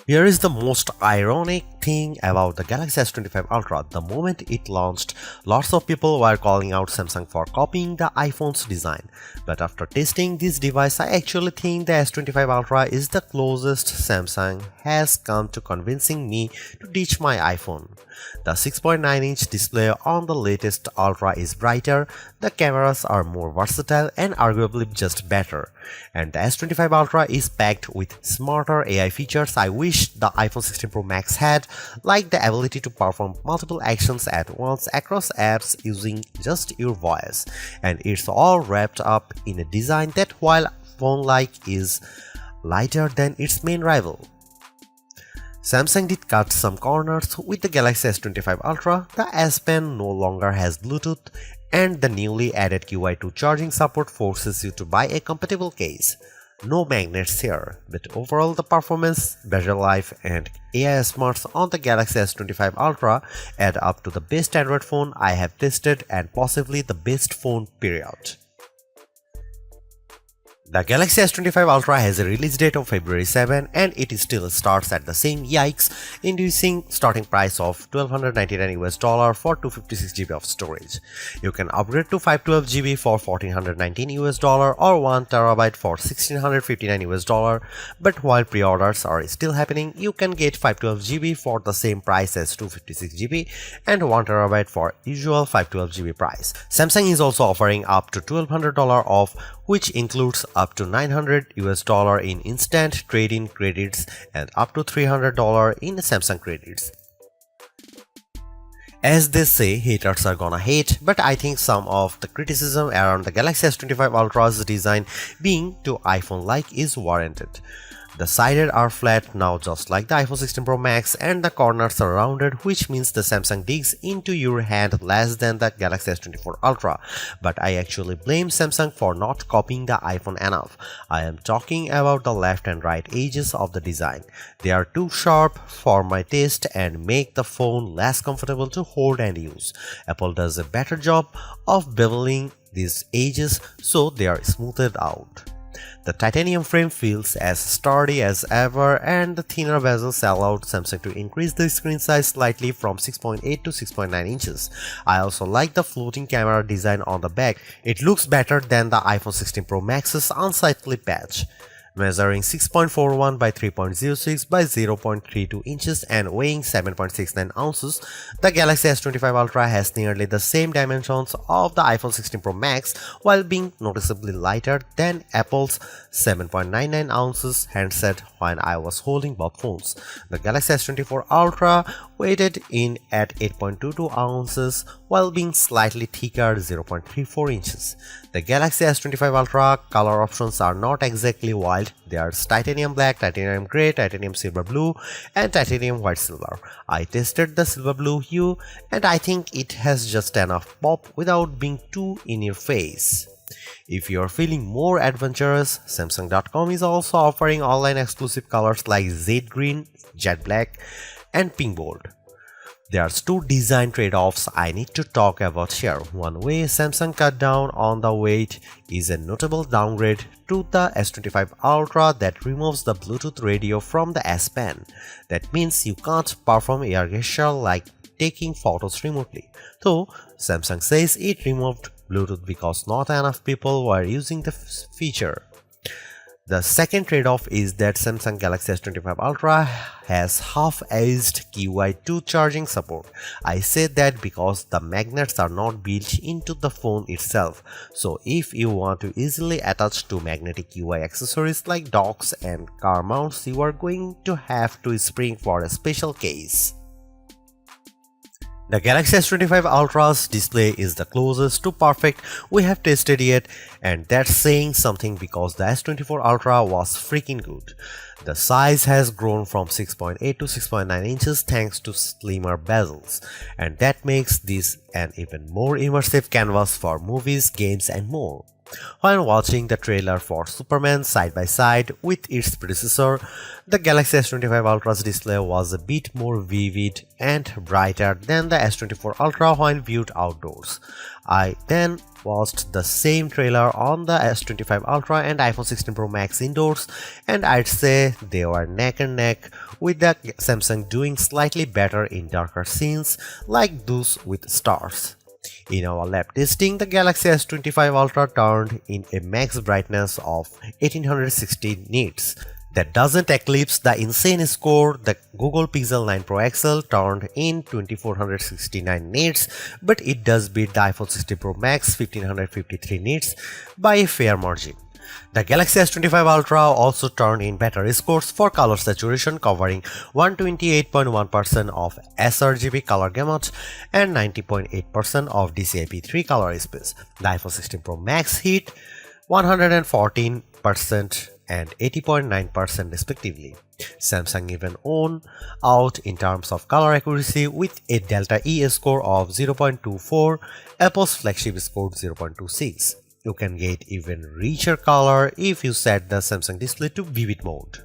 Here is the most ironic thing about the Galaxy S25 Ultra. The moment it launched, lots of people were calling out Samsung for copying the iPhone's design. But after testing this device, I actually think the S25 Ultra is the closest Samsung has come to convincing me to ditch my iPhone. The 6.9-inch display on the latest Ultra is brighter, the cameras are more versatile and arguably just better. And the S25 Ultra is packed with smarter AI features I wish the iPhone 16 Pro Max had, like the ability to perform multiple actions at once across apps using just your voice. And it's all wrapped up in a design that, while phone-like, is lighter than its main rival. Samsung did cut some corners with the Galaxy S25 Ultra. The S Pen no longer has Bluetooth, and the newly added QI2 charging support forces you to buy a compatible case. No magnets here, but overall the performance, battery life, and AI smarts on the Galaxy S25 Ultra add up to the best Android phone I have tested and possibly the best phone period. The Galaxy S25 Ultra has a release date of February 7 and it still starts at the same yikes-inducing starting price of $1,299 for 256GB of storage. You can upgrade to 512GB for $1,419 or 1TB for $1,659, but while pre-orders are still happening, you can get 512GB for the same price as 256GB and 1TB for usual 512GB price. Samsung is also offering up to $1,200 off, which includes up to $900 in instant trade-in credits and up to $300 in Samsung credits. As they say, haters are gonna hate, but I think some of the criticism around the Galaxy S25 Ultra's design being too iPhone-like is warranted. The sides are flat now, just like the iPhone 16 Pro Max, and the corners are rounded, which means the Samsung digs into your hand less than the Galaxy S24 Ultra. But I actually blame Samsung for not copying the iPhone enough. I am talking about the left and right edges of the design. They are too sharp for my taste and make the phone less comfortable to hold and use. Apple does a better job of beveling these edges so they are smoothed out. The titanium frame feels as sturdy as ever, and the thinner bezels allowed Samsung to increase the screen size slightly from 6.8 to 6.9 inches. I also like the floating camera design on the back. It looks better than the iPhone 16 Pro Max's unsightly patch. Measuring 6.41 by 3.06 by 0.32 inches and weighing 7.69 ounces, the Galaxy S25 Ultra has nearly the same dimensions of the iPhone 16 Pro Max while being noticeably lighter than Apple's 7.99 ounces handset when I was holding both phones. The Galaxy S24 Ultra weighted in at 8.22 ounces while being slightly thicker 0.34 inches. The Galaxy S25 Ultra color options are not exactly wild. There's titanium black, titanium grey, titanium silver blue, and titanium white silver. I tested the silver blue hue and I think it has just enough pop without being too in your face. If you're feeling more adventurous, Samsung.com is also offering online exclusive colors like Jade Green, Jet Black, and Pink Gold. There's two design trade-offs I need to talk about here. One way Samsung cut down on the weight is a notable downgrade to the S25 Ultra that removes the Bluetooth radio from the S Pen. That means you can't perform air gesture like taking photos remotely. Though Samsung says it removed Bluetooth because not enough people were using the feature. The second trade-off is that Samsung Galaxy S25 Ultra has half-edged QI2 charging support. I say that because the magnets are not built into the phone itself, so if you want to easily attach to magnetic QI accessories like docks and car mounts, you are going to have to spring for a special case. The Galaxy S25 Ultra's display is the closest to perfect we have tested yet, and that's saying something because the S24 Ultra was freaking good. The size has grown from 6.8 to 6.9 inches thanks to slimmer bezels, and that makes this an even more immersive canvas for movies, games, and more. While watching the trailer for Superman side by side with its predecessor, the Galaxy S25 Ultra's display was a bit more vivid and brighter than the S24 Ultra when viewed outdoors. I then watched the same trailer on the S25 Ultra and iPhone 16 Pro Max indoors, and I'd say they were neck and neck, with the Samsung doing slightly better in darker scenes like those with stars. In our lab testing, the Galaxy S25 Ultra turned in a max brightness of 1860 nits. That doesn't eclipse the insane score the Google Pixel 9 Pro XL turned in 2469 nits, but it does beat the iPhone 16 Pro Max 1553 nits by a fair margin. The Galaxy S25 Ultra also turned in better scores for color saturation, covering 128.1% of sRGB color gamut and 90.8% of DCI-P3 color space. The iPhone 16 Pro Max hit 114% and 80.9% respectively. Samsung even won out in terms of color accuracy with a Delta E score of 0.24, Apple's Flagship scored 0.26. You can get even richer color if you set the Samsung display to vivid mode.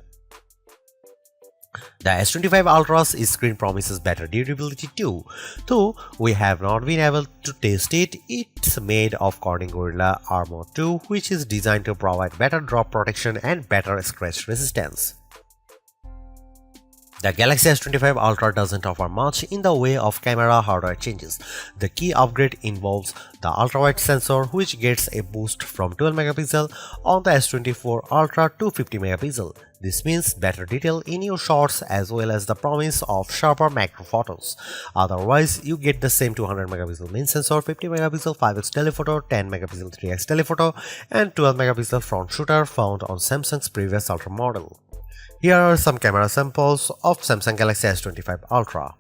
The S25 Ultra's screen promises better durability too, though we have not been able to test it. It's made of Corning Gorilla Armor 2, which is designed to provide better drop protection and better scratch resistance. The Galaxy S25 Ultra doesn't offer much in the way of camera hardware changes. The key upgrade involves the ultra-wide sensor, which gets a boost from 12 megapixel on the S24 Ultra to 50 megapixel. This means better detail in your shots as well as the promise of sharper macro photos. Otherwise, you get the same 200 megapixel main sensor, 50 megapixel 5x telephoto, 10 megapixel 3x telephoto, and 12 megapixel front shooter found on Samsung's previous Ultra model. Here are some camera samples of Samsung Galaxy S25 Ultra.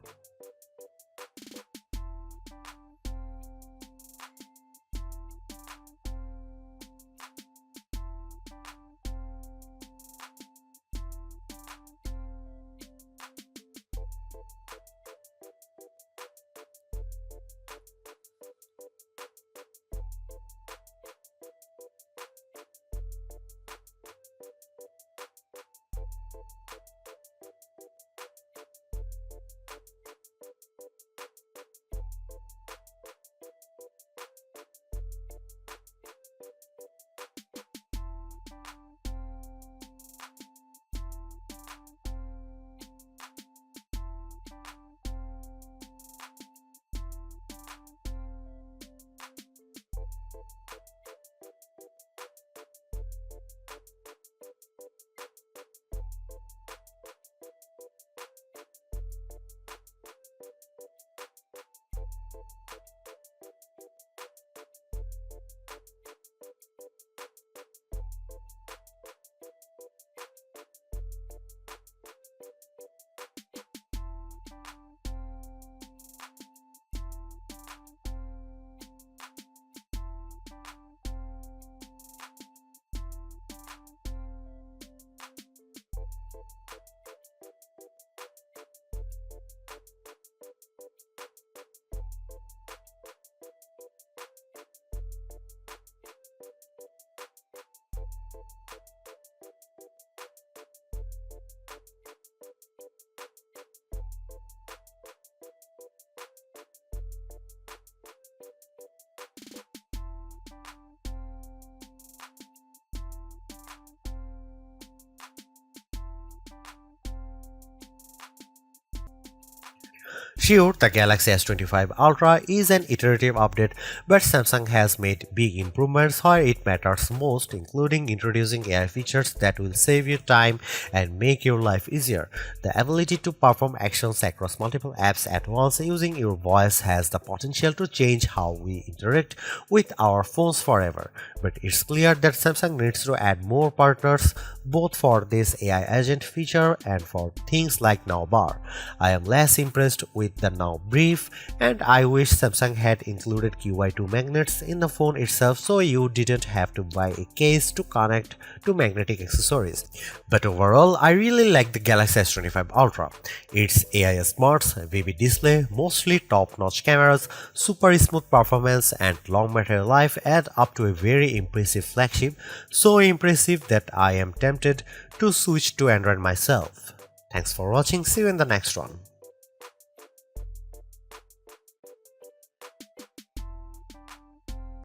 Sure, the Galaxy S25 Ultra is an iterative update, but Samsung has made big improvements where it matters most, including introducing AI features that will save you time and make your life easier. The ability to perform actions across multiple apps at once using your voice has the potential to change how we interact with our phones forever. But it's clear that Samsung needs to add more partners, both for this AI agent feature and for things like Now Bar. I am less impressed with the Now Brief, and I wish Samsung had included QI2 magnets in the phone itself so you didn't have to buy a case to connect to magnetic accessories. But overall, I really like the Galaxy S25 Ultra. Its AI smarts, vivid display, mostly top-notch cameras, super smooth performance, and long battery life add up to a very impressive flagship, so impressive that I am tempted to switch to Android myself. Thanks for watching, see you in the next one.